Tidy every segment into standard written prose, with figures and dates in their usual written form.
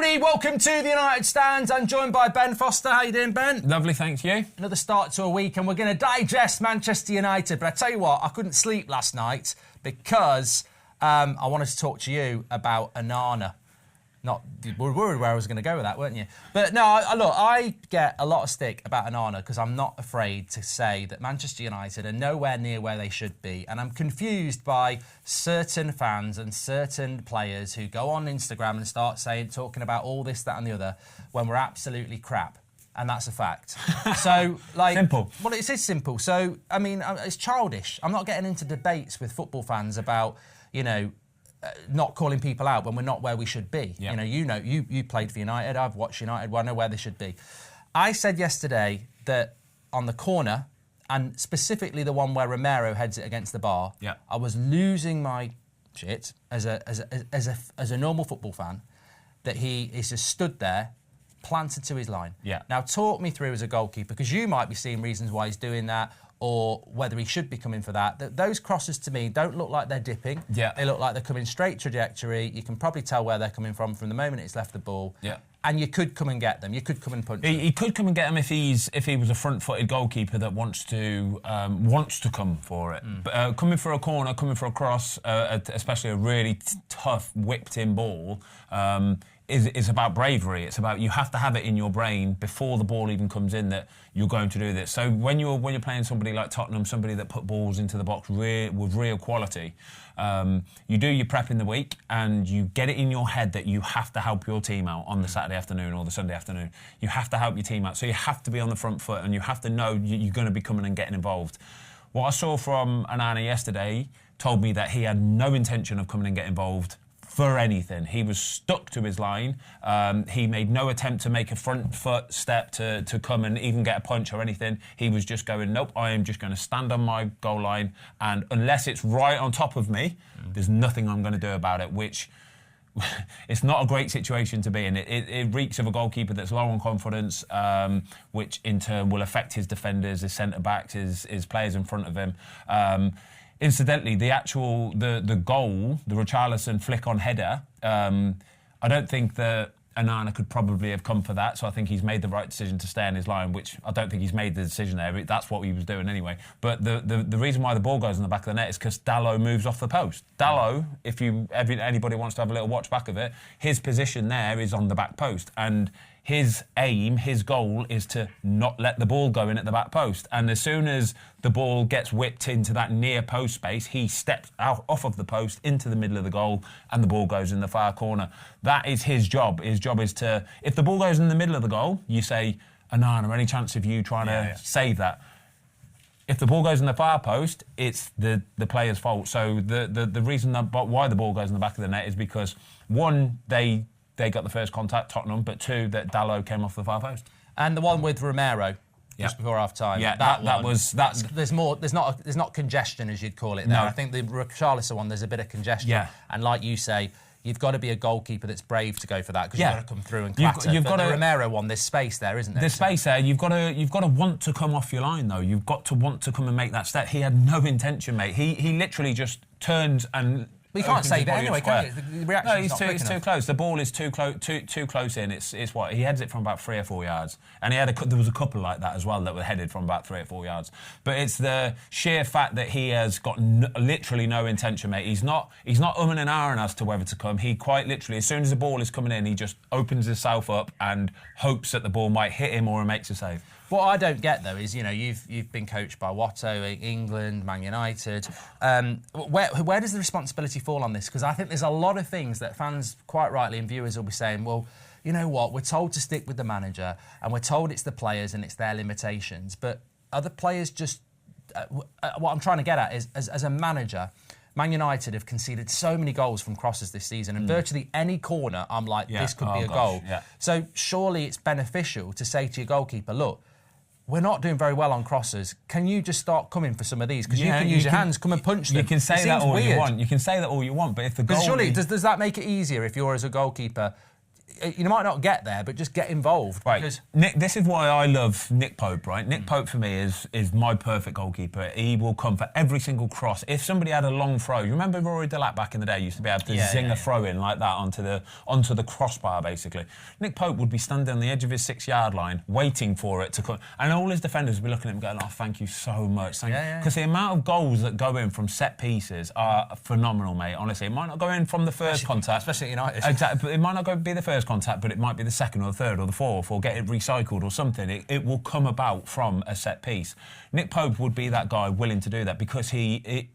everybody, welcome to the United Stand. I'm joined by Ben Foster. How you doing, Ben? Lovely, thank you. Another start to a week, and we're going to digest Manchester United. But I tell you what, I couldn't sleep last night because I wanted to talk to you about Onana. You were worried where I was going to go with that, weren't you? But no, I get a lot of stick about Onana because I'm not afraid to say that Manchester United are nowhere near where they should be. And I'm confused by certain fans and certain players who go on Instagram and start talking about all this, that and the other when we're absolutely crap. And that's a fact. So, simple. Well, it is simple. So, I mean, it's childish. I'm not getting into debates with football fans about, not calling people out when we're not where we should be. Yeah. You played for United. I've watched United. Well, I know where they should be. I said yesterday that on the corner, and specifically the one where Romero heads it against the bar, I was losing my shit as a normal football fan. That he is just stood there, planted to his line. Yeah. Now talk me through as a goalkeeper, because you might be seeing reasons why he's doing that, or whether he should be coming for that. Those crosses to me don't look like they're dipping. Yeah. They look like they're coming straight trajectory. You can probably tell where they're coming from the moment it's left the ball. Yeah. And you could come and get them. You could come and punch them. He could come and get them if he was a front-footed goalkeeper that wants to come for it. But coming for a corner, coming for a cross, especially a really tough whipped-in ball, is about bravery. It's about, you have to have it in your brain before the ball even comes in that you're going to do this. So when you're playing somebody like Tottenham, somebody that put balls into the box with real quality, you do your prep in the week and you get it in your head that you have to help your team out on the Saturday afternoon or the Sunday afternoon. You have to help your team out. So you have to be on the front foot and you have to know you're going to be coming and getting involved. What I saw from Onana yesterday told me that he had no intention of coming and getting involved for anything. He was stuck to his line. He made no attempt to make a front foot step to come and even get a punch or anything. He was just going, nope, I am just going to stand on my goal line, and unless it's right on top of me, there's nothing I'm going to do about it, which it's not a great situation to be in. It reeks of a goalkeeper that's low on confidence, which in turn will affect his defenders, his centre-backs, his players in front of him. Incidentally, the goal, the Richarlison flick-on header, I don't think that Onana could probably have come for that, so I think he's made the right decision to stay on his line, which I don't think he's made the decision there. That's what he was doing anyway. But the reason why the ball goes in the back of the net is because Dalot moves off the post. Dalot, if anybody wants to have a little watch back of it, his position there is on the back post, and his aim, his goal is to not let the ball go in at the back post. And as soon as the ball gets whipped into that near post space, he steps out off of the post into the middle of the goal and the ball goes in the far corner. That is his job. His job is to, if the ball goes in the middle of the goal, you say, Onana, any chance of you trying to save that? If the ball goes in the far post, it's the player's fault. So the reason why the ball goes in the back of the net is because, one, they got the first contact, Tottenham, but two, that Dalot came off the far post. And the one with Romero, just before half-time. Yeah, there's not congestion, as you'd call it there. No. I think the Richarlison one, there's a bit of congestion. Yeah. And like you say, you've got to be a goalkeeper that's brave to go for that, because you've got to come through and clatter. You've got the Romero one, there's space there, isn't there? There's space there. You've got to want to come off your line, though. You've got to want to come and make that step. He had no intention, mate. He literally just turns and... But you can't save it anyway, can you? The reaction's it's too close. The ball is too close in. It's what he heads it from about 3 or 4 yards, and there was a couple like that as well that were headed from about 3 or 4 yards. But it's the sheer fact that he has got literally no intention, mate. He's not umming and ahhing as to whether to come. He quite literally, as soon as the ball is coming in, he just opens himself up and hopes that the ball might hit him or makes a save. What I don't get, though, is, you've been coached by Watto, England, Man United. Where does the responsibility fall on this? Because I think there's a lot of things that fans, quite rightly, and viewers will be saying, well, you know what, we're told to stick with the manager, and we're told it's the players and it's their limitations. But are the players just... what I'm trying to get at is, as a manager, Man United have conceded so many goals from crosses this season, and virtually any corner, I'm like, this could be a goal. Yeah. So surely it's beneficial to say to your goalkeeper, look, we're not doing very well on crosses. Can you just start coming for some of these? Because you can use your hands, come and punch them. You can say that all you want. You can say that all you want, but if the goal... Surely, does that make it easier if you're, as a goalkeeper, you might not get there, but just get involved. Right. Because Nick, this is why I love Nick Pope, right? Nick Pope for me is my perfect goalkeeper. He will come for every single cross. If somebody had a long throw, you remember Rory Delap back in the day used to be able to zing a throw in like that onto the crossbar, basically. Nick Pope would be standing on the edge of his 6-yard line, waiting for it to come, and all his defenders would be looking at him going, "Oh, thank you so much." Because the amount of goals that go in from set pieces are phenomenal, mate. Honestly, it might not go in from the first contact, especially at United. Exactly, but it might not be the first contact, but it might be the second or the third or the fourth, or get it recycled or something. It will come about from a set piece. Nick Pope would be that guy willing to do that because he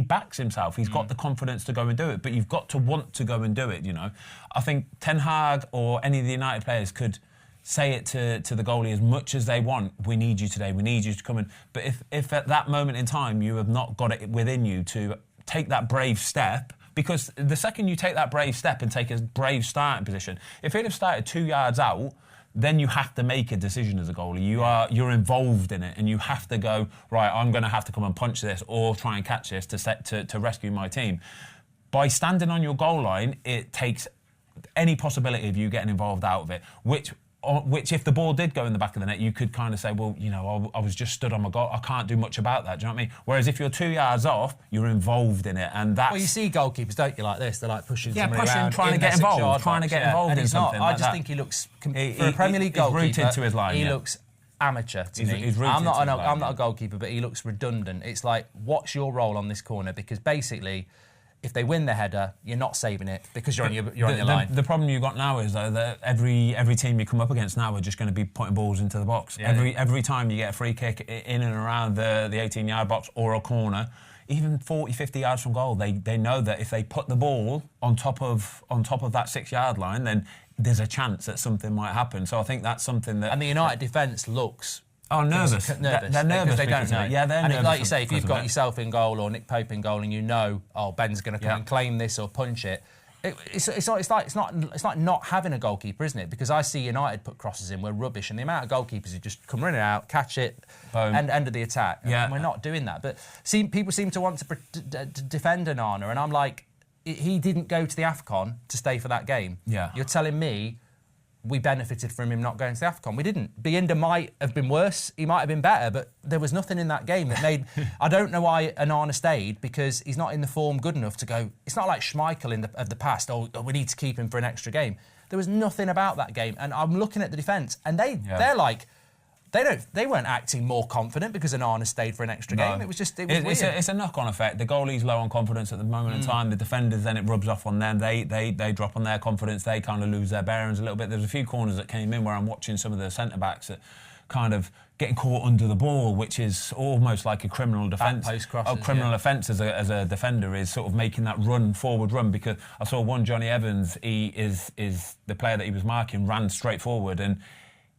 backs himself. He's got the confidence to go and do it, but you've got to want to go and do it, you know. I think Ten Hag or any of the United players could say it to the goalie as much as they want. We need you today. We need you to come in. But if at that moment in time you have not got it within you to take that brave step, because the second you take that brave step and take a brave starting position, if he'd have started 2 yards out, then you have to make a decision as a goalie. You're involved in it, and you have to go, right, I'm going to have to come and punch this or try and catch this to rescue my team. By standing on your goal line, it takes any possibility of you getting involved out of it, which if the ball did go in the back of the net, you could kind of say, well, you know, I was just stood on my goal. I can't do much about that. Do you know what I mean? Whereas if you're 2 yards off, you're involved in it, and that's... Well, you see goalkeepers, don't you, like this? They're like pushing somebody around, trying to get involved, and in something. I just think he looks for a Premier League goalkeeper. He's rooted to his line. He looks amateur to me. I'm not a goalkeeper, but he looks redundant. It's like, what's your role on this corner? Because basically, if they win the header, you're not saving it because you're on your line. The problem you've got now is, though, that every team you come up against now are just going to be putting balls into the box. Yeah. Every time you get a free kick in and around the 18-yard box or a corner, even 40, 50 yards from goal, they know that if they put the ball on top of that 6-yard line, then there's a chance that something might happen. So I think that's something that... And the United defence looks... Oh, nervous. They're nervous. They don't know. Yeah, they're nervous. And like you say, if you've got yourself in goal or Nick Pope in goal and you know, oh, Ben's going to come and claim this or punch it, it's like not having a goalkeeper, isn't it? Because I see United put crosses in, we're rubbish, and the amount of goalkeepers who just come running out, catch it, and end of the attack. And we're not doing that. But people seem to want to defend Onana, and I'm like, he didn't go to the AFCON to stay for that game. Yeah. You're telling me we benefited from him not going to the AFCON. We didn't. Binder might have been worse. He might have been better, but there was nothing in that game that made... I don't know why Onana stayed, because he's not in the form good enough to go... It's not like Schmeichel of the past, we need to keep him for an extra game. There was nothing about that game, and I'm looking at the defence, and they're like... They weren't acting more confident because Onana stayed for an extra game. It was weird. It's a knock-on effect. The goalie's low on confidence at the moment in time. The defenders, then it rubs off on them. They drop on their confidence. They kind of lose their bearings a little bit. There's a few corners that came in where I'm watching some of the centre-backs that kind of getting caught under the ball, which is almost like a criminal defence. Criminal offence as a defender is sort of making that forward run, because I saw one Johnny Evans, he is the player that he was marking, ran straight forward, and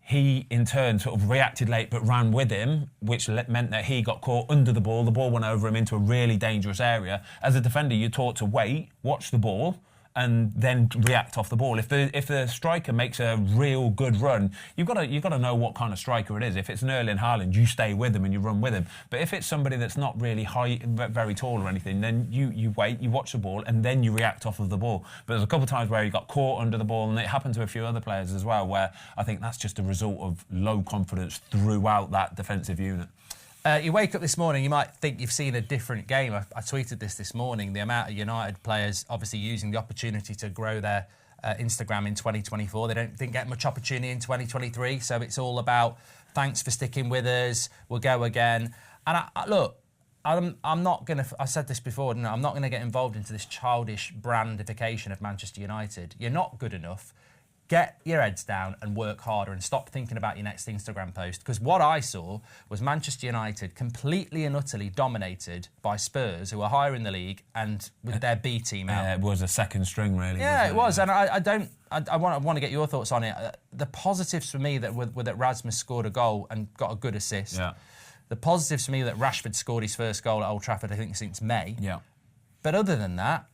he, in turn, sort of reacted late but ran with him, which meant that he got caught under the ball. The ball went over him into a really dangerous area. As a defender, you're taught to wait, watch the ball, and then react off the ball. If the striker makes a real good run, you've got to know what kind of striker it is. If it's an Erling Haaland, you stay with him and you run with him. But if it's somebody that's not really high, very tall or anything, then you wait, you watch the ball, and then you react off of the ball. But there's a couple of times where he got caught under the ball, and it happened to a few other players as well, where I think that's just a result of low confidence throughout that defensive unit. You wake up this morning, you might think you've seen a different game. I tweeted this morning, the amount of United players obviously using the opportunity to grow their Instagram in 2024. They didn't get much opportunity in 2023, so it's all about thanks for sticking with us, we'll go again. And I'm not going to... I said this before, didn't I? I'm not going to get involved into this childish brandification of Manchester United. You're not good enough. Get your heads down and work harder and stop thinking about your next Instagram post. Because what I saw was Manchester United completely and utterly dominated by Spurs, who were higher in the league and with their B team out. Yeah, it was a second string, really. Yeah, it was. And I want to get your thoughts on it. The positives for me were that Rasmus scored a goal and got a good assist. Yeah. The positives for me that Rashford scored his first goal at Old Trafford, I think, since May. Yeah. But other than that,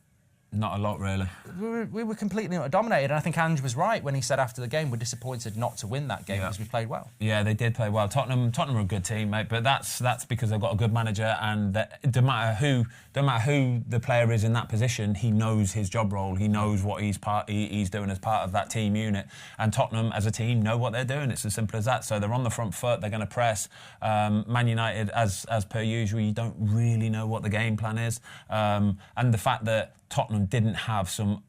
Not a lot, really. We were completely dominated, and I think Ange was right when he said after the game we're disappointed not to win that game because we played well. Yeah, they did play well. Tottenham are a good team, mate, but that's because they've got a good manager, and no matter who the player is in that position, he knows his job role. He knows what he's doing as part of that team unit, and Tottenham as a team know what they're doing. It's as simple as that. So they're on the front foot. They're going to press. Man United, as per usual, you don't really know what the game plan is, and the fact that Tottenham didn't have some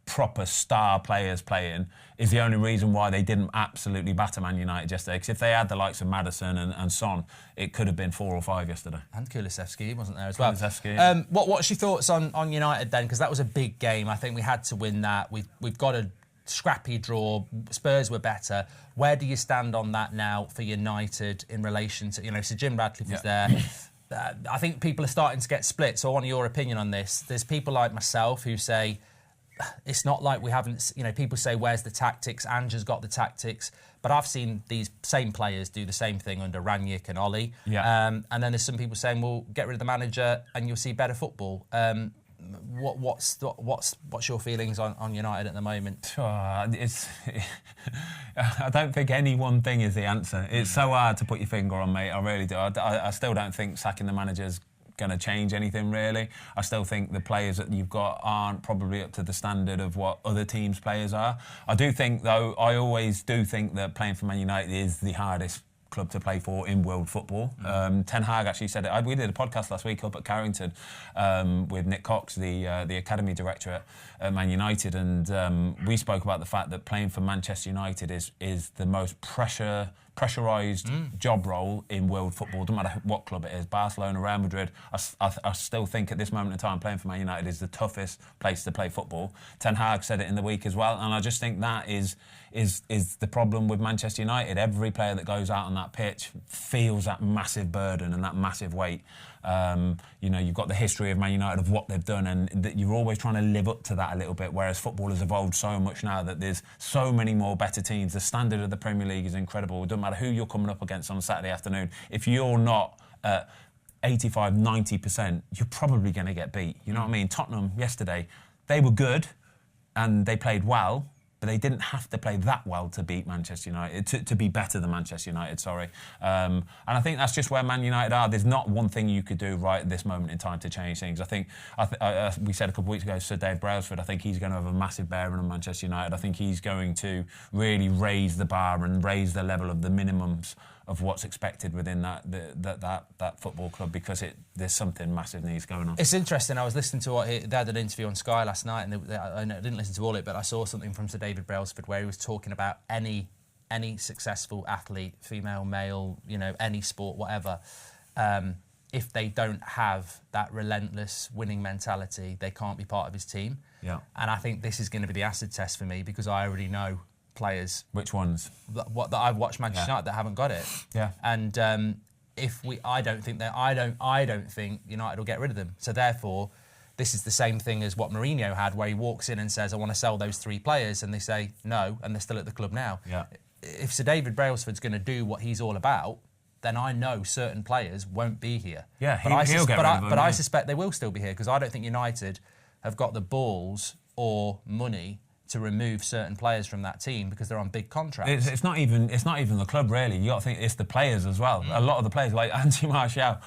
proper star players playing is the only reason why they didn't absolutely batter Man United yesterday. Because if they had the likes of Maddison and Son, it could have been 4 or 5 yesterday. And Kulusevski wasn't there as well. Kulusevski. What's your thoughts on United then? Because that was a big game. I think we had to win that. We've got a scrappy draw. Spurs were better. Where do you stand on that now for United in relation to, Sir Jim Radcliffe was there. I think people are starting to get split, so I want your opinion on this. There's people like myself who say it's not like we haven't, people say, where's the tactics? Ange has got the tactics. But I've seen these same players do the same thing under Rangnick and Ollie. Yeah. And then there's some people saying, well, get rid of the manager and you'll see better football. What's your feelings on United at the moment? I don't think any one thing is the answer. It's so hard to put your finger on, mate. I really do. I still don't think sacking the manager's going to change anything, really. I still think the players that you've got aren't probably up to the standard of what other teams' players are. I do think, though, I always do think that playing for Man United is the hardest club to play for in world football. Ten Hag actually said it. We did a podcast last week up at Carrington with Nick Cox, the academy director at Man United, and we spoke about the fact that playing for Manchester United is the most pressurised job role in world football. Doesn't matter what club it is, Barcelona, Real Madrid. I still think at this moment in time playing for Man United is the toughest place to play football. Ten Hag said it in the week as well, and I just think that is the problem with Manchester United. Every player that goes out on that pitch feels that massive burden and that massive weight. You've got the history of Man United of what they've done, and that you're always trying to live up to that a little bit, whereas football has evolved so much now that there's so many more better teams. The standard of the Premier League is incredible. It doesn't matter who you're coming up against on a Saturday afternoon. If you're not 85, 90%, you're probably going to get beat. You know what I mean? Tottenham yesterday, they were good and they played well, but they didn't have to play that well to beat Manchester United, to be better than Manchester United, sorry. And I think that's just where Man United are. There's not one thing you could do right at this moment in time to change things. I think, we said a couple of weeks ago, Sir Dave Brailsford, I think he's going to have a massive bearing on Manchester United. I think he's going to really raise the bar and raise the level of the minimums of what's expected within that football club, because there's something massive needs going on. It's interesting. I was listening to they had an interview on Sky last night, and I didn't listen to all of it, but I saw something from Sir David Brailsford where he was talking about any successful athlete, female, male, any sport, whatever. If they don't have that relentless winning mentality, they can't be part of his team. Yeah. And I think this is going to be the acid test for me, because I already know players. Which ones? That I've watched Manchester United that haven't got it. Yeah. And I don't think United will get rid of them. So therefore, this is the same thing as what Mourinho had, where he walks in and says, "I want to sell those 3 players," and they say no, and they're still at the club now. Yeah. If Sir David Brailsford's going to do what he's all about, then I know certain players won't be here. Yeah, he'll get rid of them. But I suspect they will still be here, because I don't think United have got the balls or money to remove certain players from that team because they're on big contracts. It's not even the club, really. You got to think it's the players as well. A lot of the players, like Anthony Martial,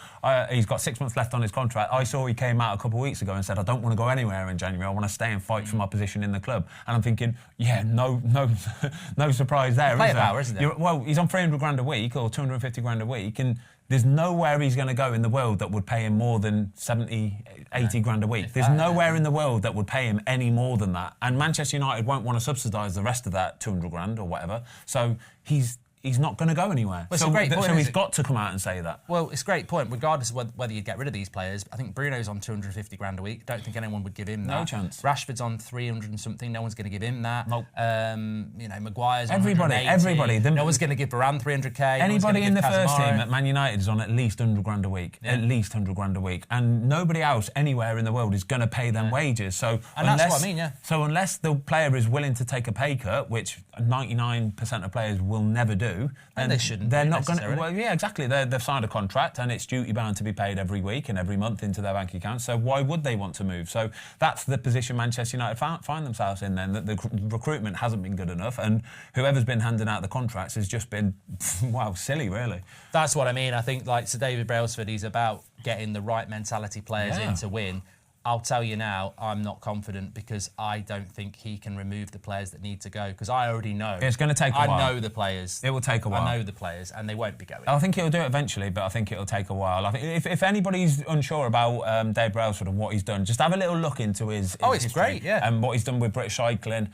he's got 6 months left on his contract. I saw he came out a couple of weeks ago and said, "I don't want to go anywhere in January. I want to stay and fight for my position in the club." And I'm thinking, no surprise there. Player power, isn't it? Well, he's on 300 grand a week or 250 grand a week, and there's nowhere he's going to go in the world that would pay him more than 70, 80 grand a week. There's nowhere in the world that would pay him any more than that. And Manchester United won't want to subsidise the rest of that 200 grand or whatever. So he's not going to go anywhere. Well, it's a great point, so he's got to come out and say that. Well, it's a great point, regardless of whether you get rid of these players. I think Bruno's on 250 grand a week. Don't think anyone would give him that. No chance. Rashford's on 300 and something. No one's going to give him that. Nope. Maguire's on Everybody. No one's going to give Varane 300k. Anybody in the first team at Man United is on at least 100 grand a week. Yeah. At least 100 grand a week. And nobody else anywhere in the world is going to pay them wages. So that's what I mean, So unless the player is willing to take a pay cut, which 99% of players will never do, do, then they shouldn't. They're not going to. Well, yeah, exactly. They've signed a contract, and it's duty bound to be paid every week and every month into their bank account. So why would they want to move? So that's the position Manchester United find themselves in. Then that the recruitment hasn't been good enough, and whoever's been handing out the contracts has just been, wow, silly, really. That's what I mean. I think, like, Sir David Brailsford, he's about getting the right mentality players in to win. I'll tell you now, I'm not confident because I don't think he can remove the players that need to go, because I already know. It's going to take a while. I know the players. It will take a while. I know the players, and they won't be going. I think he'll do it eventually, but I think it'll take a while. I think if anybody's unsure about Dave Brailsford and what he's done, just have a little look into his it's history, great, yeah. And what he's done with British Cycling,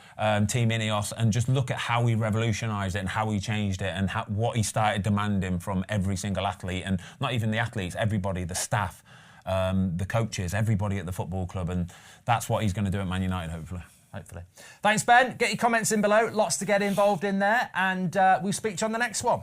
Team Ineos, and just look at how he revolutionised it and how he changed it and what he started demanding from every single athlete, and not even the athletes, everybody, the staff. The coaches, everybody at the football club, and that's what he's going to do at Man United, hopefully. Thanks, Ben. Get your comments in below. Lots to get involved in there, and we'll speak to you on the next one.